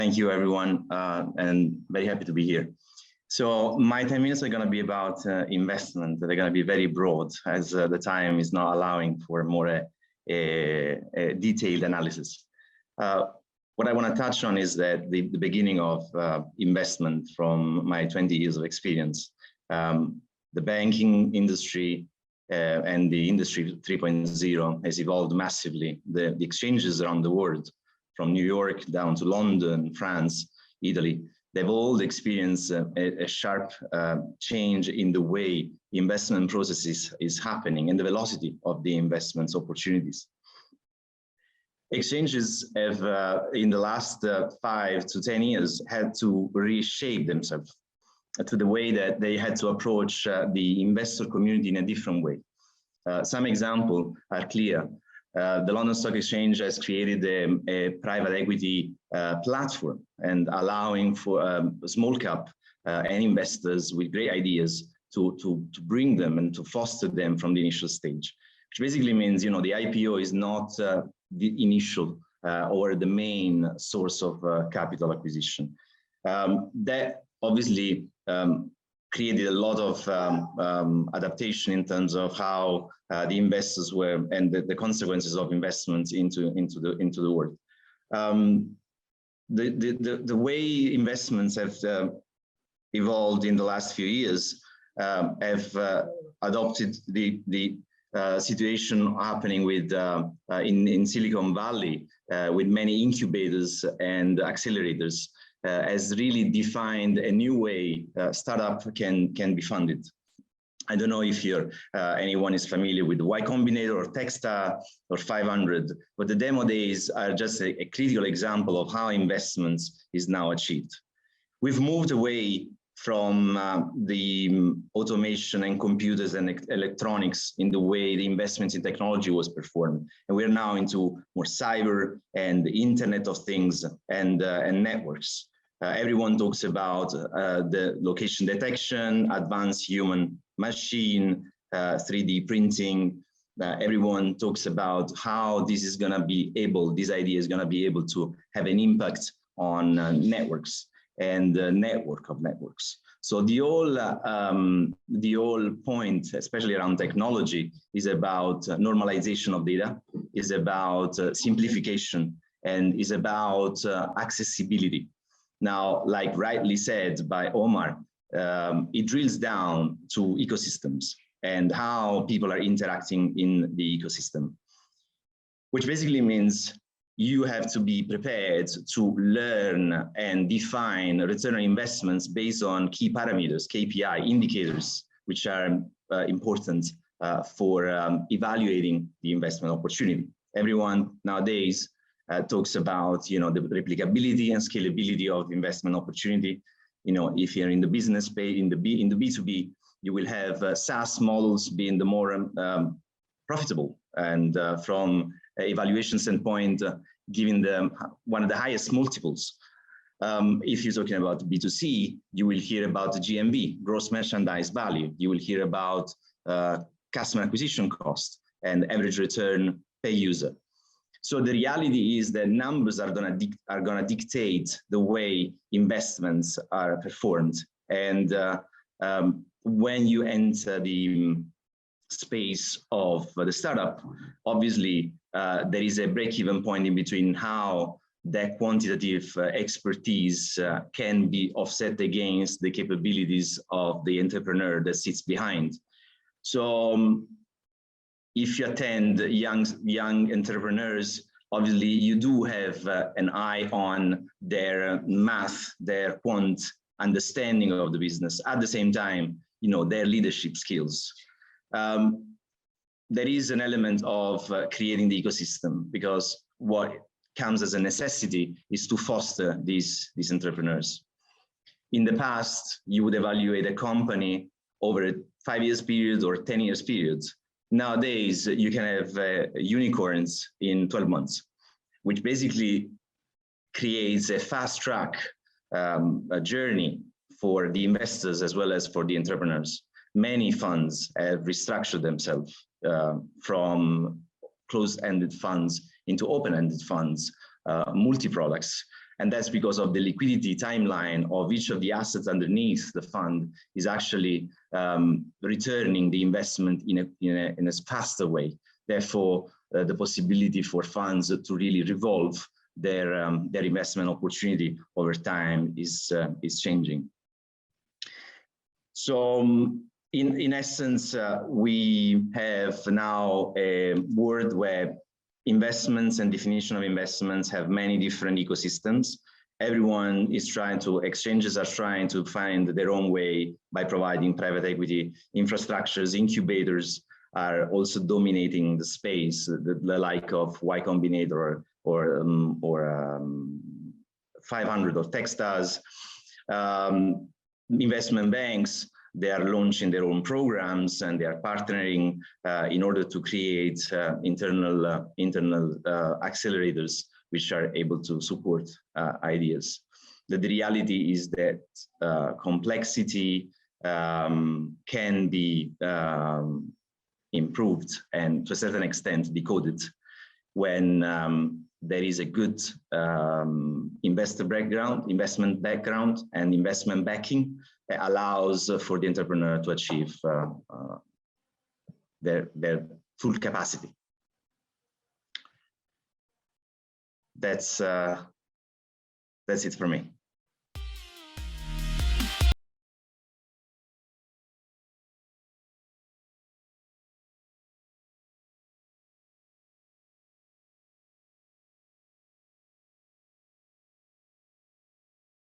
Thank you, everyone, and very happy to be here. So my 10 minutes are going to be about investment. They're going to be very broad, as the time is not allowing for more a detailed analysis. What I want to touch on is that the beginning of investment from my 20 years of experience. The banking industry and the industry 3.0 has evolved massively. The exchanges around the world, from New York down to London, France, Italy, they've all experienced a sharp change in the way investment processes is happening and the velocity of the investments opportunities. Exchanges have, in the last 5 to 10 years, had to reshape themselves to the way that they had to approach the investor community in a different way. Some examples are clear. The London Stock Exchange has created a private equity platform and allowing for small cap and investors with great ideas to bring them and to foster them from the initial stage, which basically means, the IPO is not the initial or the main source of capital acquisition. That obviously created a lot of adaptation in terms of how the investors were and the consequences of investments into the world. The way investments have evolved in the last few years have adopted the situation happening with in Silicon Valley with many incubators and accelerators. Has really defined a new way startup can be funded. I don't know if anyone is familiar with Y Combinator or Techstar or 500, but the demo days are just a critical example of how investments is now achieved. We've moved away from the automation and computers and electronics in the way the investments in technology was performed. And we're now into more cyber and the Internet of Things and networks. Everyone talks about the location detection, advanced human machine, 3D printing. Everyone talks about how this is going to be able, this idea is going to be able to have an impact on networks and the network of networks. So the whole point, especially around technology, is about normalization of data, is about simplification, and is about accessibility. Now, like rightly said by Omar, it drills down to ecosystems and how people are interacting in the ecosystem, which basically means you have to be prepared to learn and define return on investments based on key parameters, KPI indicators, which are important for evaluating the investment opportunity. Everyone nowadays talks about, the replicability and scalability of investment opportunity. If you're in the business space, in the B2B, you will have SaaS models being the more profitable, and from evaluation standpoint, giving them one of the highest multiples. If you're talking about B2C, you will hear about the GMV, gross merchandise value. You will hear about customer acquisition cost and average return per user. So the reality is that numbers are gonna dictate the way investments are performed. And when you enter the space of the startup, obviously there is a break-even point in between how that quantitative expertise can be offset against the capabilities of the entrepreneur that sits behind. So if you attend young entrepreneurs, obviously you do have an eye on their math, their quant understanding of the business. At the same time, their leadership skills. There is an element of creating the ecosystem, because what comes as a necessity is to foster these entrepreneurs. In the past, you would evaluate a company over a 5 years period or 10 years period. Nowadays, you can have unicorns in 12 months, which basically creates a fast track journey for the investors as well as for the entrepreneurs. Many funds have restructured themselves from closed-ended funds into open-ended funds, multi-products. And that's because of the liquidity timeline of each of the assets underneath the fund is actually returning the investment in a faster way. Therefore, the possibility for funds to really revolve their investment opportunity over time is changing. So in essence, we have now a world where investments and definition of investments have many different ecosystems. Everyone is trying to, exchanges are trying to find their own way by providing private equity infrastructures. Incubators are also dominating the space, the like of Y Combinator or 500 or Techstars. Investment banks, they are launching their own programs and they are partnering in order to create internal accelerators which are able to support ideas. The reality is that complexity can be improved and to a certain extent decoded when there is a good investment background and investment backing that allows for the entrepreneur to achieve their full capacity. That's it for me.